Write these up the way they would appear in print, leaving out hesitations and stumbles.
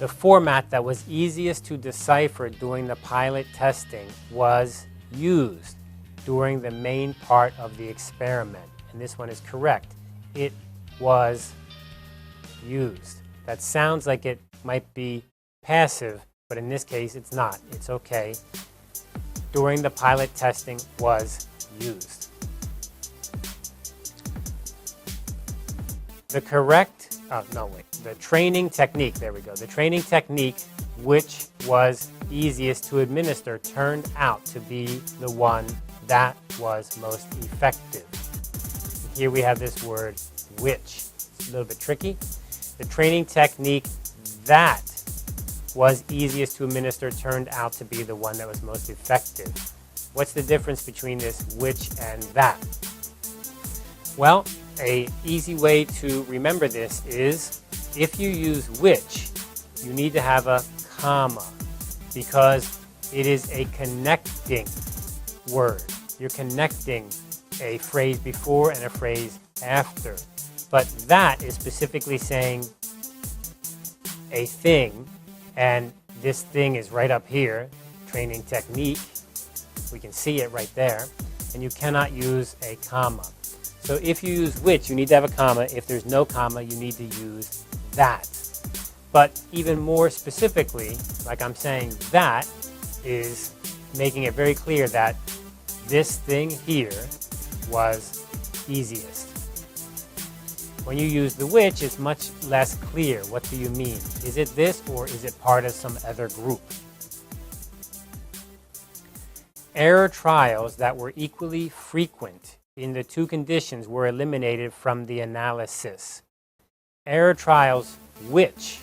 The format that was easiest to decipher during the pilot testing was used during the main part of the experiment. And this one is correct. It was used. That sounds like it might be passive, but in this case it's not. It's okay. During the pilot testing was used. The training technique, there we go. The training technique which was easiest to administer turned out to be the one that was most effective. Here we have this word which. It's a little bit tricky. The training technique that was easiest to administer turned out to be the one that was most effective. What's the difference between this which and that? Well, an easy way to remember this is if you use which, you need to have a comma because it is a connecting word. You're connecting a phrase before and a phrase after. But that is specifically saying a thing, and this thing is right up here, training technique. We can see it right there, and you cannot use a comma. So if you use which, you need to have a comma. If there's no comma, you need to use that. But even more specifically, like I'm saying, that is making it very clear that this thing here was easiest. When you use the which, it's much less clear. What do you mean? Is it this or is it part of some other group? Error trials that were equally frequent in the two conditions were eliminated from the analysis. Error trials which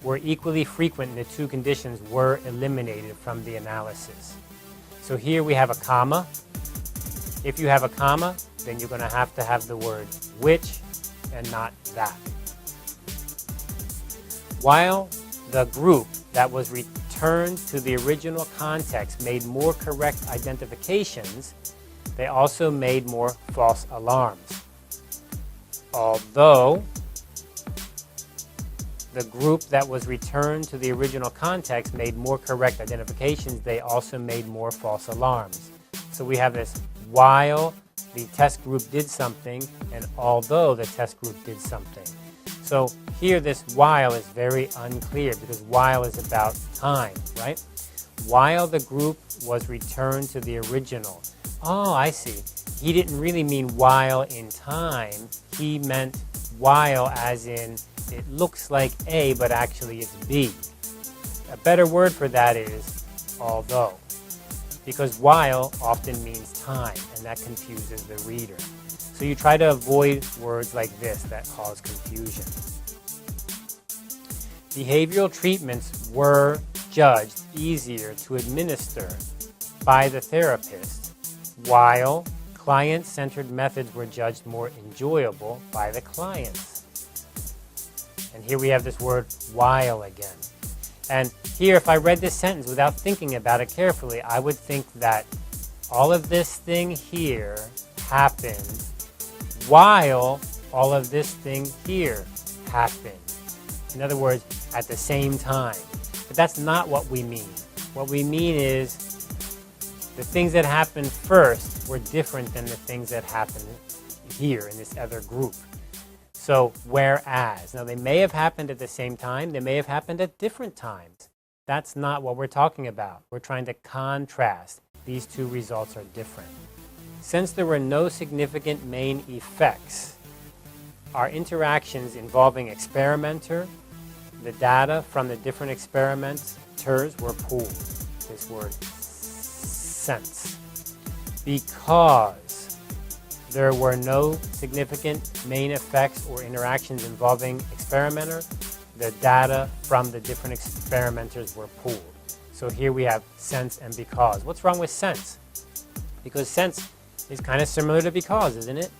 were equally frequent in the two conditions were eliminated from the analysis. So here we have a comma. If you have a comma, then you're going to have the word which and not that. While the group that was returned to the original context made more correct identifications, they also made more false alarms. Although the group that was returned to the original context made more correct identifications, they also made more false alarms. So we have this while the test group did something and although the test group did something. So here this while is very unclear because while is about time, right? While the group was returned to the original. Oh, I see. He didn't really mean while in time. He meant while as in it looks like A, but actually it's B. A better word for that is although, because while often means time, and that confuses the reader. So you try to avoid words like this that cause confusion. Behavioral treatments were judged easier to administer by the therapist, while client-centered methods were judged more enjoyable by the clients. And here we have this word while again. And here, if I read this sentence without thinking about it carefully, I would think that all of this thing here happened while all of this thing here happened. In other words, at the same time. But that's not what we mean. What we mean is the things that happened first were different than the things that happened here in this other group. So, whereas, now they may have happened at the same time, they may have happened at different times. That's not what we're talking about. We're trying to contrast. These two results are different. Since there were no significant main effects, our interactions involving experimenter, the data from the different experimenters were pooled. This word, sense. Because there were no significant main effects or interactions involving experimenter, the data from the different experimenters were pooled. So here we have sense and because. What's wrong with sense? Because sense is kind of similar to because, isn't it?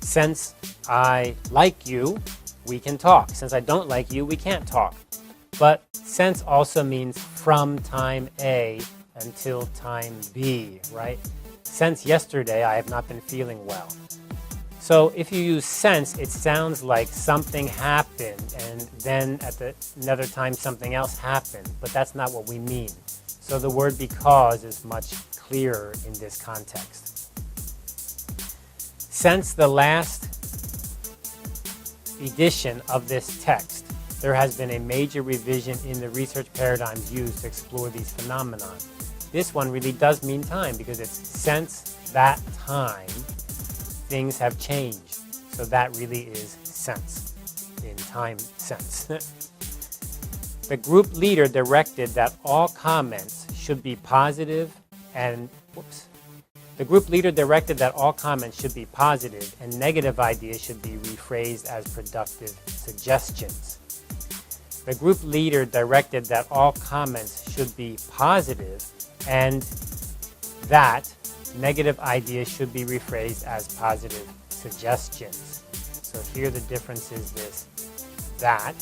Since I like you, we can talk. Since I don't like you, we can't talk. But since also means from time A until time B, right? Since yesterday, I have not been feeling well. So if you use since, it sounds like something happened and then at another time something else happened, but that's not what we mean. So the word because is much clearer in this context. Since the last edition of this text, there has been a major revision in the research paradigms used to explore these phenomena. This one really does mean time because it's since that time things have changed. So that really is sense, in time sense. The group leader directed that all comments should be positive and, The group leader directed that all comments should be positive and negative ideas should be rephrased as productive suggestions. The group leader directed that all comments should be positive and that negative ideas should be rephrased as positive suggestions. So here the difference is this, that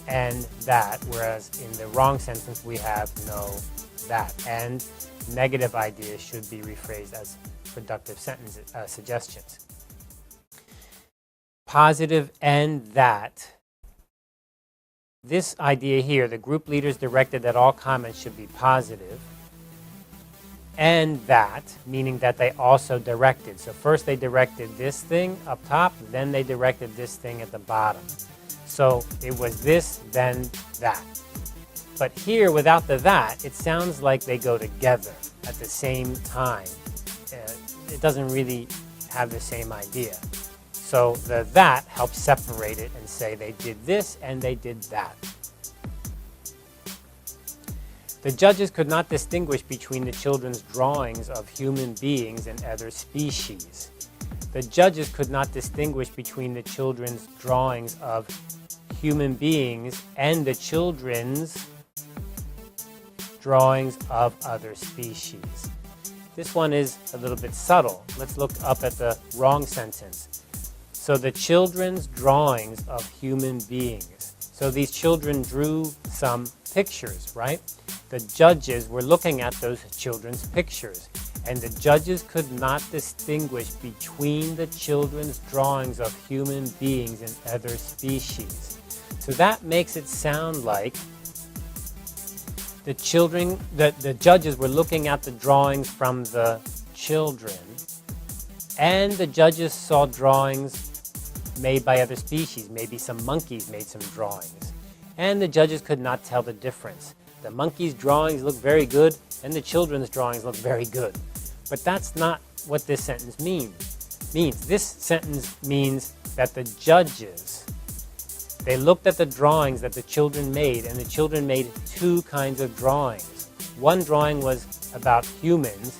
and that, whereas in the wrong sentence we have no that. And negative ideas should be rephrased as productive suggestions. Positive and that. This idea here, the group leaders directed that all comments should be positive, and that, meaning that they also directed. So first they directed this thing up top, then they directed this thing at the bottom. So it was this, then that. But here, without the that, it sounds like they go together at the same time. It doesn't really have the same idea. So the that helps separate it and say they did this and they did that. The judges could not distinguish between the children's drawings of human beings and other species. The judges could not distinguish between the children's drawings of human beings and the children's drawings of other species. This one is a little bit subtle. Let's look up at the wrong sentence. So the children's drawings of human beings. So these children drew some pictures, right? The judges were looking at those children's pictures, and the judges could not distinguish between the children's drawings of human beings and other species. So that makes it sound like the judges were looking at the drawings from the children, and the judges saw drawings made by other species. Maybe some monkeys made some drawings, and the judges could not tell the difference. The monkeys' drawings look very good, and the children's drawings look very good. But that's not what this sentence means. This sentence means that the judges, they looked at the drawings that the children made, and the children made two kinds of drawings. One drawing was about humans,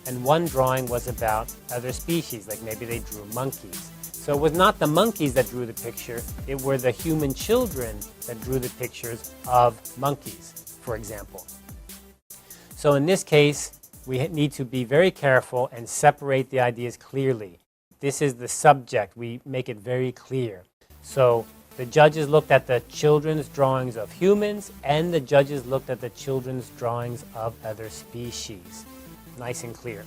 and one drawing was about other species, like maybe they drew monkeys. So it was not the monkeys that drew the picture, it were the human children that drew the pictures of monkeys, for example. So in this case, we need to be very careful and separate the ideas clearly. This is the subject, we make it very clear. So the judges looked at the children's drawings of humans, and the judges looked at the children's drawings of other species. Nice and clear.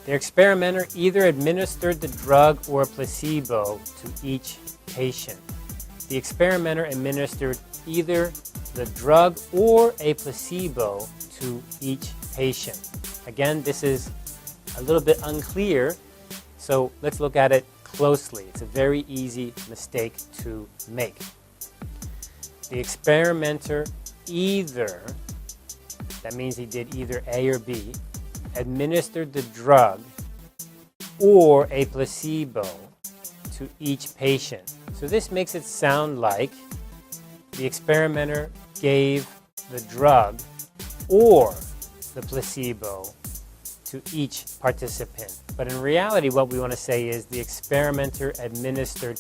The experimenter either administered the drug or a placebo to each patient. The experimenter administered either the drug or a placebo to each patient. Again, this is a little bit unclear, so let's look at it closely. It's a very easy mistake to make. The experimenter either, that means he did either A or B, administered the drug or a placebo to each patient. So this makes it sound like the experimenter gave the drug or the placebo to each participant. But in reality, what we want to say is the experimenter administered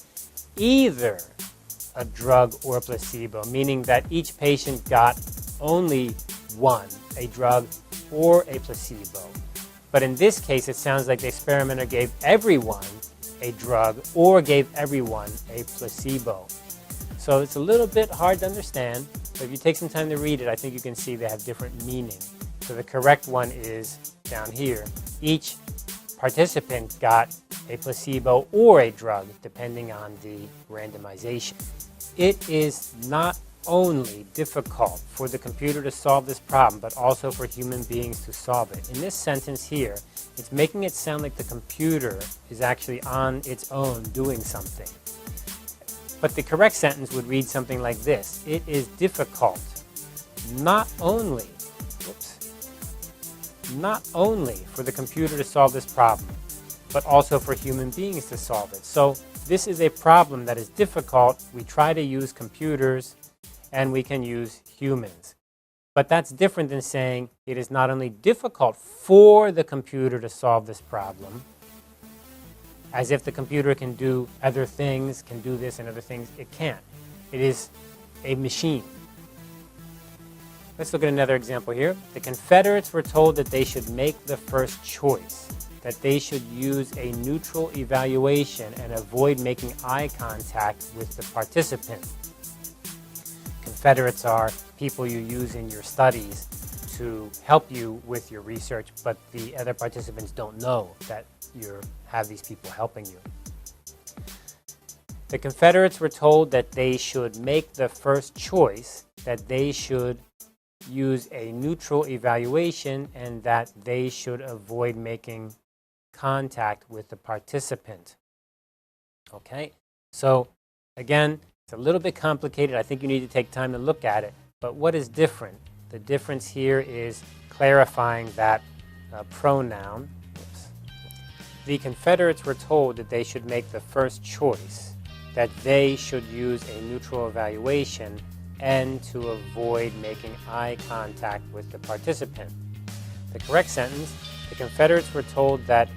either a drug or a placebo, meaning that each patient got only one, a drug or a placebo. But in this case, it sounds like the experimenter gave everyone a drug or gave everyone a placebo. So it's a little bit hard to understand, but if you take some time to read it, I think you can see they have different meaning. So the correct one is down here. Each participant got a placebo, or a drug, depending on the randomization. It is not only difficult for the computer to solve this problem, but also for human beings to solve it. In this sentence here, it's making it sound like the computer is actually on its own doing something. But the correct sentence would read something like this. It is difficult not only for the computer to solve this problem, but also for human beings to solve it. So this is a problem that is difficult. We try to use computers and we can use humans. But that's different than saying it is not only difficult for the computer to solve this problem, as if the computer can do other things, can do this and other things. It can't. It is a machine. Let's look at another example here. The Confederates were told that they should make the first choice, that they should use a neutral evaluation and avoid making eye contact with the participant. Confederates are people you use in your studies to help you with your research, but the other participants don't know that you have these people helping you. The Confederates were told that they should make the first choice, that they should use a neutral evaluation, and that they should avoid making contact with the participant. Okay, so again, it's a little bit complicated. I think you need to take time to look at it. But what is different? The difference here is clarifying that pronoun. The Confederates were told that they should make the first choice, that they should use a neutral evaluation, and to avoid making eye contact with the participant. The correct sentence, the Confederates were told that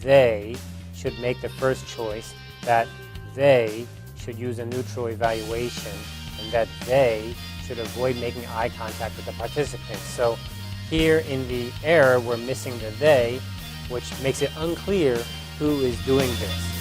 they should make the first choice, that they should use a neutral evaluation, and that they should avoid making eye contact with the participant. So here in the error, we're missing the they, which makes it unclear who is doing this.